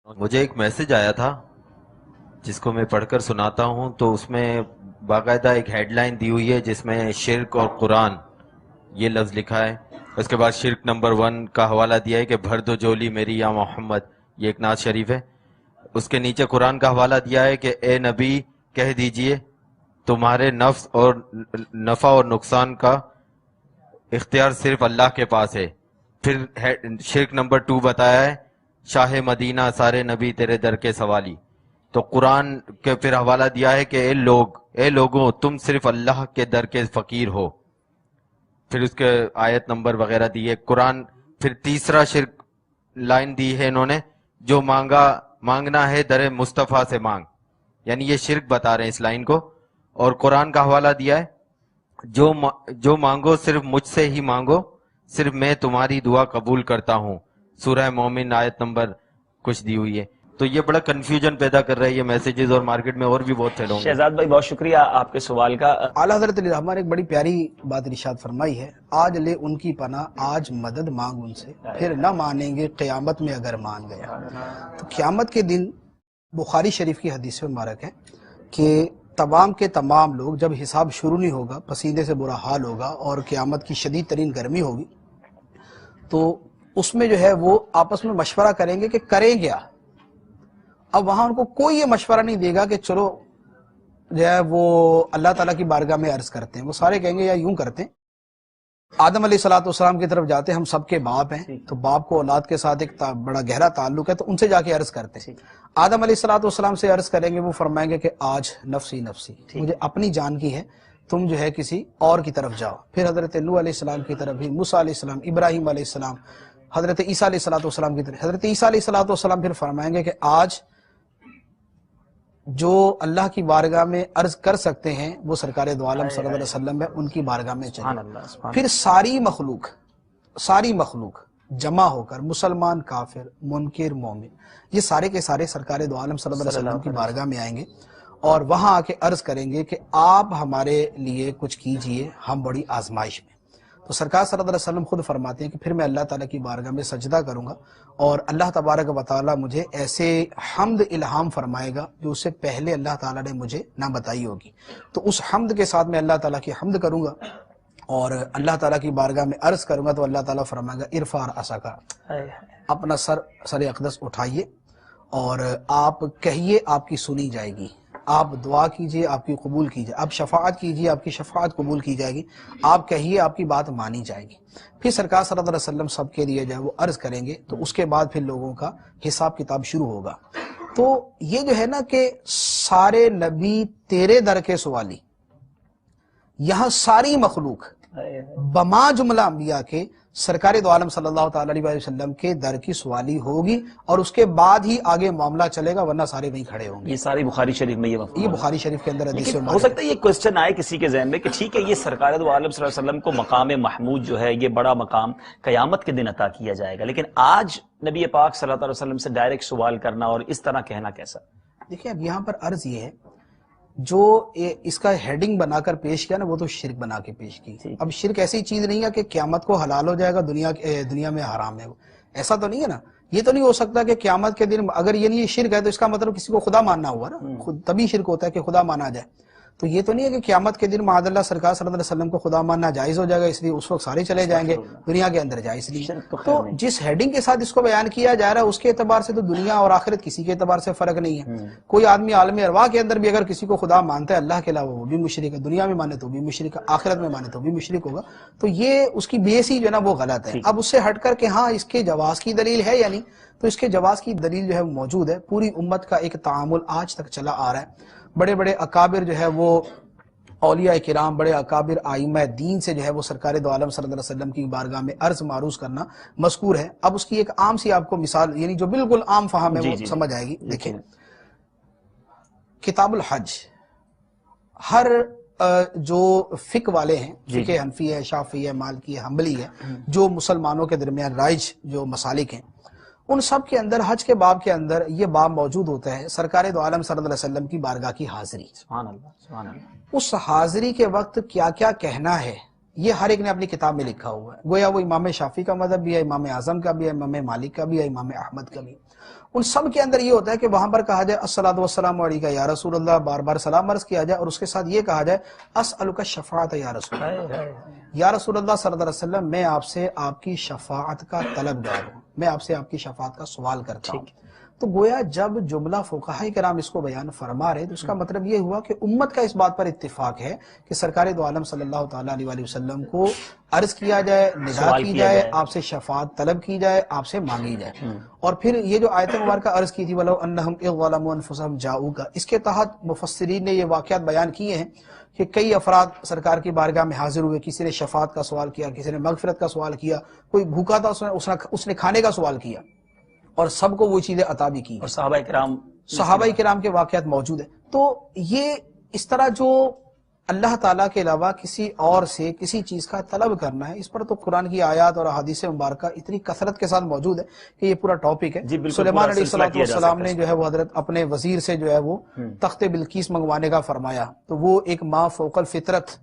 مجھے ایک میسج آیا تھا جس کو میں پڑھ کر سناتا ہوں، تو اس میں باقاعدہ ایک ہیڈ لائن دی ہوئی ہے جس میں شرک اور قرآن یہ لفظ لکھا ہے. اس کے بعد شرک نمبر 1 کا حوالہ دیا ہے کہ بھر دو جولی میری یا محمد، یہ ایک نعت شریف ہے. اس کے نیچے قرآن کا حوالہ دیا ہے کہ اے نبی کہہ دیجئے تمہارے نفس اور نفع اور نقصان کا اختیار صرف اللہ کے پاس ہے. پھر شرک نمبر 2 بتایا ہے شاہ مدینہ سارے نبی تیرے در کے سوالی. تو قرآن کے پھر حوالہ دیا ہے کہ اے لوگوں تم صرف اللہ کے در کے فقیر ہو. پھر اس کے آیت نمبر وغیرہ دی ہے قرآن. پھر تیسرا شرک لائن دی ہے انہوں نے، جو مانگنا ہے در مصطفیٰ سے مانگ، یعنی یہ شرک بتا رہے ہیں اس لائن کو. اور قرآن کا حوالہ دیا ہے جو مانگو صرف مجھ سے ہی مانگو، صرف میں تمہاری دعا قبول کرتا ہوں. سورہ مومن آیت نمبر کچھ دی ہوئی ہے. تو یہ بڑا کنفیوژن پیدا کر رہا ہے یہ میسیجز، اور مارکیٹ میں اور بھی بہت پھیلوں گے. شہزاد بھائی بہت شکریہ آپ کے سوال کا. اعلیٰ حضرت علیہ رحمٰ نے ایک بڑی پیاری بات ارشاد فرمائی ہے، آج لے ان کی پناہ آج مدد مانگ ان سے، پھر نہ مانیں گے قیامت میں اگر مان گیا. تو قیامت کے دن بخاری شریف کی حدیث میں مبارک ہے کہ تمام کے تمام لوگ جب حساب شروع نہیں ہوگا، پسینے سے برا حال ہوگا اور قیامت کی شدید ترین گرمی ہوگی، تو اس میں جو ہے وہ آپس میں مشورہ کریں گے کہ کریں کیا. اب وہاں ان کو کوئی یہ مشورہ نہیں دے گا کہ چلو جو ہے وہ اللہ تعالیٰ کی بارگاہ میں عرض کرتے ہیں. وہ سارے کہیں گے یا یوں کرتے ہیں، آدم علیہ السلام کی طرف جاتے ہیں، ہم سب کے باپ ہیں تو باپ کو اولاد کے ساتھ ایک بڑا گہرا تعلق ہے، تو ان سے جا کے عرض کرتے ہیں. آدم علیہ السلام سے عرض کریں گے، وہ فرمائیں گے کہ آج نفسی نفسی، مجھے اپنی جان کی ہے، تم جو ہے کسی اور کی طرف جاؤ. پھر حضرت نوح علیہ السلام کی طرف بھی، موسیٰ علیہ السلام، ابراہیم علیہ السلام، حضرت عیسیٰ علیہ السلام کی طرف. حضرت عیسیٰ علیہ السلام پھر فرمائیں گے کہ آج جو اللہ کی بارگاہ میں عرض کر سکتے ہیں وہ سرکار دو عالم صلی اللہ علیہ وسلم ہے، ان کی بارگاہ میں چلیں. پھر ساری مخلوق جمع ہو کر، مسلمان، کافر، منکر، مومن، یہ سارے کے سارے سرکار دو عالم صلی اللہ علیہ وسلم کی بارگاہ میں آئیں گے اور وہاں آ کے عرض کریں گے کہ آپ ہمارے لیے کچھ کیجئے، ہم بڑی آزمائش میں. تو سرکار صلی اللہ علیہ وسلم خود فرماتے ہیں کہ پھر میں اللہ تعالیٰ کی بارگاہ میں سجدہ کروں گا اور اللہ تبارک و تعالیٰ مجھے ایسے حمد الہام فرمائے گا جو اس سے پہلے اللہ تعالیٰ نے مجھے نہ بتائی ہوگی. تو اس حمد کے ساتھ میں اللہ تعالیٰ کی حمد کروں گا اور اللہ تعالیٰ کی بارگاہ میں عرض کروں گا، تو اللہ تعالیٰ فرمائے گا ارفع رأسک، اپنا سر اقدس اٹھائیے اور آپ کہیے، آپ کی سنی جائے گی. آپ دعا کیجئے، آپ کی قبول کیجئے. آپ شفاعت کیجئے، آپ کی شفاعت قبول کی جائے گی. آپ کہیے، آپ کی بات مانی جائے گی. پھر سرکار صلی اللہ علیہ وسلم سب کے لیے جو ہے وہ عرض کریں گے، تو اس کے بعد پھر لوگوں کا حساب کتاب شروع ہوگا. تو یہ جو ہے نا کہ سارے نبی تیرے در کے سوالی، یہاں ساری مخلوق بما جملہ انبیاء کے سرکار دو عالم صلی اللہ تعالی علیہ وسلم کے در کی سوالی ہوگی، اور اس کے بعد ہی آگے معاملہ چلے گا، ورنہ سارے وہیں کھڑے ہوں گے. یہ ساری بخاری شریف میں یہ بخاری شریف کے اندر حدیث ہو سکتا ہے یہ کوسچن آئے کسی کے ذہن میں کہ ٹھیک ہے یہ سرکار دو عالم صلی اللہ علیہ وسلم کو مقام محمود جو ہے، یہ بڑا مقام قیامت کے دن عطا کیا جائے گا، لیکن آج نبی پاک صلی اللہ علیہ وسلم سے ڈائریکٹ سوال کرنا اور اس طرح کہنا کیسا؟ دیکھیں اب یہاں پر عرض یہ ہے، جو اس کا ہیڈنگ بنا کر پیش کیا نا، وہ تو شرک بنا کے پیش کی. اب شرک ایسی چیز نہیں ہے کہ قیامت کو حلال ہو جائے گا، دنیا میں حرام ہے. ایسا تو نہیں ہے نا. یہ تو نہیں ہو سکتا کہ قیامت کے دن اگر یہ نہیں شرک ہے تو اس کا مطلب کسی کو خدا ماننا ہوا نا، خود تبھی شرک ہوتا ہے کہ خدا مانا جائے. تو یہ تو نہیں ہے کہ قیامت کے دن معاذ اللہ سرکار صلی اللہ علیہ وسلم کو خدا ماننا جائز ہو جائے گا، اس لیے اس وقت سارے چلے جائیں گے، دنیا کے اندر جائز نہیں. تو جس ہیڈنگ کے ساتھ اس کو بیان کیا جا رہا ہے اس کے اعتبار سے تو دنیا اور آخرت کسی کے اعتبار سے فرق نہیں ہے. کوئی آدمی عالم ارواح کے اندر بھی اگر کسی کو خدا مانتا ہے اللہ کے علاوہ، وہ بھی مشرک ہے. دنیا میں مانے تو بھی مشرک ہے، آخرت میں مانے تو بھی مشرک ہوگا. تو یہ اس کی بیس ہی جو ہے نا وہ غلط ہے. اب اس سے ہٹ کر کہ ہاں اس کے جواز کی دلیل ہے یا نہیں، تو اس کے جواز کی دلیل جو ہے موجود ہے. پوری امت کا ایک تعامل آج تک چلا آ رہا ہے. بڑے بڑے اکابر جو ہے وہ اولیاء کرام، بڑے اکابر ائمہ دین سے جو ہے وہ سرکار دو عالم صلی اللہ علیہ وسلم کی بارگاہ میں عرض معروض کرنا مذکور ہے. اب اس کی ایک عام سی آپ کو مثال، یعنی جو بالکل عام فہم ہے وہ سمجھ آئے گی. دیکھیں کتاب الحج، ہر جو فقہ والے ہیں، فقہ حنفی ہے، شافعی ہے، مالکی ہے، حنبلی ہے، جو مسلمانوں کے درمیان رائج جو مسالک ہیں، ان سب کے اندر حج کے باب کے اندر یہ باب موجود ہوتا ہے سرکار دو عالم صلی اللہ علیہ وسلم کی بارگاہ کی حاضری. سبحان اللہ، سبحان اللہ. اس حاضری کے وقت کیا کیا کہنا ہے یہ ہر ایک نے اپنی کتاب میں لکھا ہوا ہے. گویا وہ امام شافعی کا مذہب بھی ہے، امام اعظم کا بھی ہے، امام مالک کا بھی ہے، امام احمد کا بھی. ان سب کے اندر یہ ہوتا ہے کہ وہاں پر کہا جائے الصلاۃ والسلام علیکہ یا رسول اللہ، بار بار سلام عرض کیا جائے، اور اس کے ساتھ یہ کہا جائے اسألک الشفاعۃ یا رسول اللہ، یا رسول اللہ صلی اللہ علیہ وسلم میں آپ سے آپ کی شفاعت کا طلبگار ہوں، میں آپ سے آپ کی شفاعت کا سوال کرتا ہوں۔ تو گویا جب جملہ فقہاء کرام اس کو بیان فرما رہے تو اس کا مطلب یہ ہوا کہ امت کا اس بات پر اتفاق ہے کہ سرکار دو عالم صلی اللہ تعالیٰ علیہ وسلم کو عرض کیا جائے، ندا کی جائے، آپ سے شفاعت طلب کی جائے، آپ سے مانگی جائے۔ اور پھر یہ جو آیت مبارکہ عرض کی تھی وَلَوْ أَنَّهُمْ إِذْ ظَلَمُوا أَنفُسَهُمْ جَاءُوكَ، اس کے تحت مفسرین نے یہ واقعات بیان کیے ہیں کہ کئی افراد سرکار کی بارگاہ میں حاضر ہوئے، کسی نے شفاعت کا سوال کیا، کسی نے مغفرت کا سوال کیا، کوئی بھوکا تھا اس نے کھانے کا سوال کیا، اور سب کو وہ چیزیں عطا بھی کی، اور صحابہ کرام کے واقعات موجود ہیں۔ تو یہ اس طرح جو اللہ تعالیٰ کے علاوہ کسی اور سے کسی چیز کا طلب کرنا ہے، اس پر تو قرآن کی آیات اور احادیث مبارکہ اتنی کثرت کے ساتھ موجود ہے کہ یہ پورا ٹاپک ہے۔ سلیمان علیہ السلام نے جو ہے وہ حضرت اپنے وزیر سے جو ہے وہ تخت بلقیس منگوانے کا فرمایا، تو وہ ایک ما فوق الفطرت،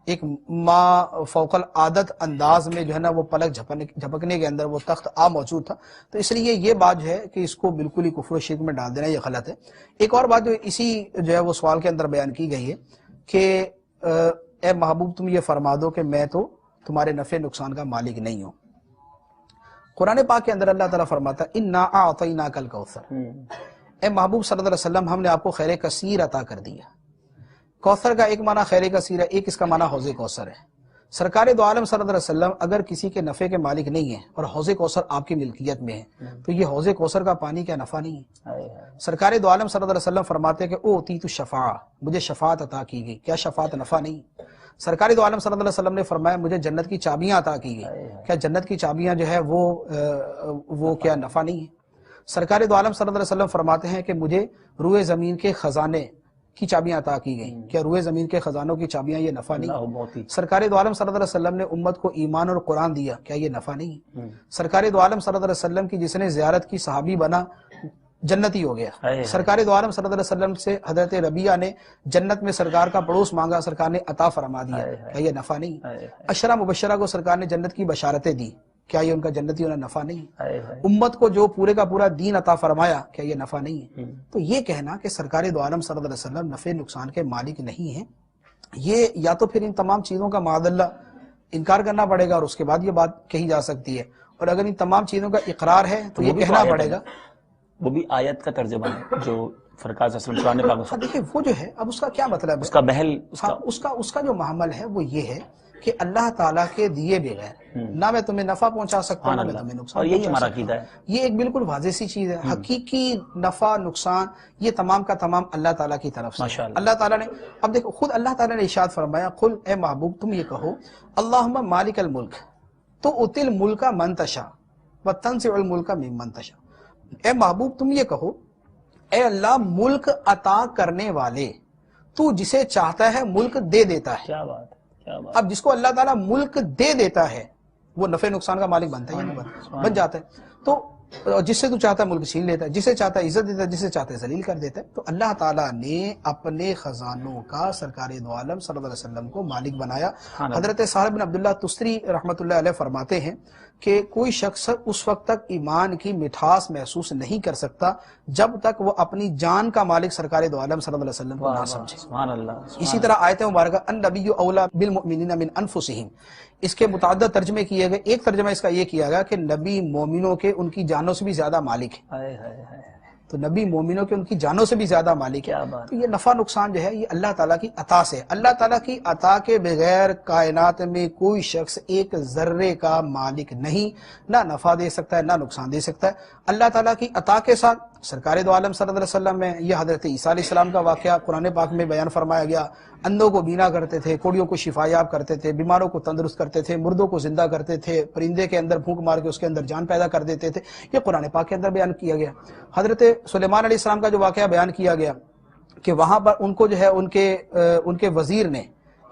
ایک ما فوق العادت انداز میں جو ہے نا وہ پلک جھپکنے کے اندر وہ تخت موجود تھا۔ تو اس لیے یہ بات جو ہے کہ اس کو بالکل ہی کفر و شرک میں ڈال دینا یہ غلط ہے۔ ایک اور بات جو اسی جو ہے وہ سوال کے اندر بیان کی گئی ہے کہ اے محبوب تم یہ فرما دو کہ میں تو تمہارے نفع نقصان کا مالک نہیں ہوں۔ قرآن پاک کے اندر اللہ تعالیٰ فرماتا ہے اِنَّا أَعْطَيْنَاكَ الْكَوْثَرَ، اے محبوب صلی اللہ علیہ وسلم ہم نے آپ کو خیر کثیر عطا کر دیا۔ کوثر کا ایک معنی خیر کثیر ہے، ایک اس کا معنی حوض کوثر ہے۔ سرکار دو عالم صلی اللہ علیہ وسلم اگر کسی کے نفع کے مالک نہیں ہیں اور حوض کوثر آپ کی ملکیت میں ہے تو یہ حوض کوثر کا پانی کیا نفع نہیں ہے؟ سرکار دو عالم صلی اللہ علیہ وسلم فرماتے ہیں کہ اوتیت الشفاعہ، مجھے شفاعت عطا کی گئی، کیا شفاعت نفع نہیں؟ سرکار دو عالم صلی اللہ علیہ وسلم نے فرمایا مجھے جنت کی چابیاں عطا کی گئی، کیا جنت کی چابیاں جو ہے وہ کیا نفع نہیں ہے؟ سرکار دو عالم صلی اللہ علیہ وسلم فرماتے ہیں کہ مجھے روئے زمین کے خزانے کی چابیاں عطا کی گئیں، کیا روئے زمین کے خزانوں کی چابیاں یہ نفع نہیں؟ سرکار دو عالم صلی اللہ علیہ وسلم نے امت کو ایمان اور قرآن دیا، کیا یہ نفع نہیں؟ سرکار دو عالم صلی اللہ علیہ وسلم کی جس نے زیارت کی صحابی بنا جنتی ہو گیا۔ سرکار دو عالم صلی اللہ علیہ وسلم سے حضرت ربیعہ نے جنت میں سرکار کا پڑوس مانگا، سرکار نے عطا فرما دیا، کیا یہ نفع نہیں؟ عشرہ مبشرہ کو سرکار نے جنت کی بشارتیں دی، کیا یہ ان کا جنتی ہونا نفع نہیں؟ امت کو جو پورے کا پورا دین عطا فرمایا، کیا یہ نفع نہیں ہے؟ تو یہ کہنا کہ سرکار دو عالم صلی اللہ علیہ وسلم نفع نقصان کے مالک نہیں ہیں، یہ یا تو پھر ان تمام چیزوں کا معاذ اللہ انکار کرنا پڑے گا اور اس کے بعد یہ بات کہی جا سکتی ہے، اور اگر ان تمام چیزوں کا اقرار ہے تو یہ کہنا پڑے گا۔ وہ بھی آیت کا ترجمہ ہے جو فرقان صلی اللہ علیہ وسلم۔ دیکھیں وہ جو ہے اب اس کا کیا مطلب ہے، اس کا محل اس کا جو محمل ہے وہ یہ ہے کہ اللہ تعالیٰ کے دیے بغیر نہ میں تمہیں نفع پہنچا سکتا ہوں نہ میں تمہیں نقصان، اور یہی ہمارا عقیدہ ہے۔ یہ ایک بالکل واضح سی چیز ہے، حقیقی نفع نقصان یہ تمام کا تمام اللہ تعالیٰ کی طرف سے۔ اللہ تعالیٰ نے اب دیکھو خود اللہ تعالیٰ نے ارشاد فرمایا قل اے محبوب تم یہ کہو اللہم مالک الملک تؤتی الملک من تشاء وتنزع الملک ممن تشاء، اے محبوب تم یہ کہو اے اللہ ملک عطا کرنے والے، تو جسے چاہتا ہے ملک دے دیتا ہے۔ کیا بات ہے۔ اب جس کو اللہ تعالیٰ ملک دے دیتا ہے وہ نفع نقصان کا مالک بنتا ہے یا نہیں بن جاتا ہے؟ تو جس سے تو چاہتا ہے ملک چھین لیتا ہے، جسے چاہتا ہے عزت دیتا ہے، جسے چاہتا ہے ذلیل کر دیتا ہے۔ تو اللہ تعالیٰ نے اپنے خزانوں کا سرکار دو عالم صلی اللہ علیہ وسلم کو مالک بنایا۔ حضرت سہل بن عبداللہ تستری رحمۃ اللہ علیہ فرماتے ہیں کہ کوئی شخص اس وقت تک ایمان کی مٹھاس محسوس نہیں کر سکتا جب تک وہ اپنی جان کا مالک سرکار دو عالم صلی اللہ علیہ وسلم کو نہ سمجھے۔ سبحان اللہ۔ اسی طرح آیت مبارکہ النبی اولا بالمؤمنین من انفسہم، اس کے متعدد ترجمے کیے گئے، ایک ترجمہ اس کا یہ کیا گیا کہ نبی مومنوں کے ان کی جانوں سے بھی زیادہ مالک ہے، تو نبی مومنوں کے ان کی جانوں سے بھی زیادہ مالک ہے۔ تو یہ نفع نقصان جو ہے یہ اللہ تعالیٰ کی عطا سے، اللہ تعالیٰ کی عطا کے بغیر کائنات میں کوئی شخص ایک ذرے کا مالک نہیں، نہ نفع دے سکتا ہے نہ نقصان دے سکتا ہے۔ اللہ تعالیٰ کی عطا کے ساتھ سرکار دو عالم صلی اللہ علیہ وسلم میں یہ حضرت عیسیٰ علیہ السلام کا واقعہ قرآن پاک میں بیان فرمایا گیا، اندھوں کو بینا کرتے تھے، کوڑیوں کو شفا یاب کرتے تھے، بیماروں کو تندرست کرتے تھے، مردوں کو زندہ کرتے تھے، پرندے کے اندر پھونک مار کے اس کے اندر جان پیدا کر دیتے تھے، یہ قرآن پاک کے اندر بیان کیا گیا۔ حضرت سلیمان علیہ السلام کا جو واقعہ بیان کیا گیا کہ وہاں پر ان کو جو ہے ان کے وزیر نے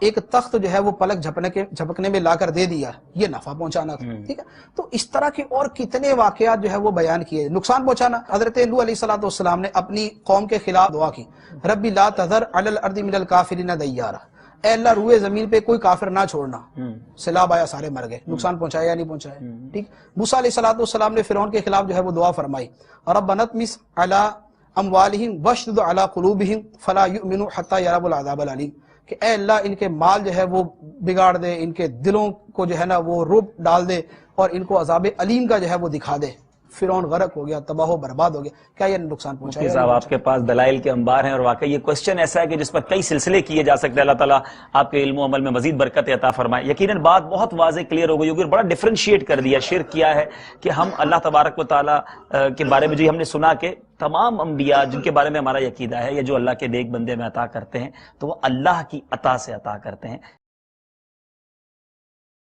ایک تخت جو ہے وہ پلک جھپکنے میں لا کر دے دیا، یہ نفع پہنچانا تھا، ٹھیک ہے۔ تو اس طرح کے اور کتنے واقعات جو ہے وہ بیان کیے، نقصان پہنچانا۔ حضرت نوح علیہ السلام نے اپنی قوم کے خلاف دعا کی، ربی لا تذر علی الارض من الکافرین دیارا، اے اللہ روئے زمین پہ کوئی کافر نہ چھوڑنا، سیلاب آیا سارے مر گئے، نقصان پہنچایا یا نہیں پہنچایا؟ ٹھیک. موسیٰ علیہ السلام نے فرعون کے خلاف جو ہے وہ دعا فرمائی، ربنا اطمس علی اموالہم واشدد علی قلوبہم فلا یؤمنوا حتی یروا العذاب العلیم، کہ اے اللہ ان کے مال جو ہے وہ بگاڑ دے، ان کے دلوں کو جو ہے نا وہ رعب ڈال دے اور ان کو عذاب علیم کا جو ہے وہ دکھا دے. فرعون غرق ہو گیا، تباہ و برباد ہو گیا. کیا یہ نقصان پہنچایا؟ صاحب آپ کے پاس دلائل کے انبار ہیں، اور واقعی یہ کوسچن ایسا ہے کہ جس پر کئی سلسلے کیے جا سکتے ہیں. اللہ تعالیٰ آپ کے علم و عمل میں مزید برکت عطا فرمائے. یقیناً بات بہت واضح کلیئر ہو گئی ہوگی، بڑا ڈفرینشیٹ کر دیا. شرک کیا ہے کہ ہم اللہ تبارک و تعالیٰ کے بارے میں جو ہم نے سنا کہ تمام انبیاء جن کے بارے میں ہمارا عقیدہ ہے یا جو اللہ کے نیک بندے میں عطا کرتے ہیں تو وہ اللہ کی عطا سے عطا کرتے ہیں.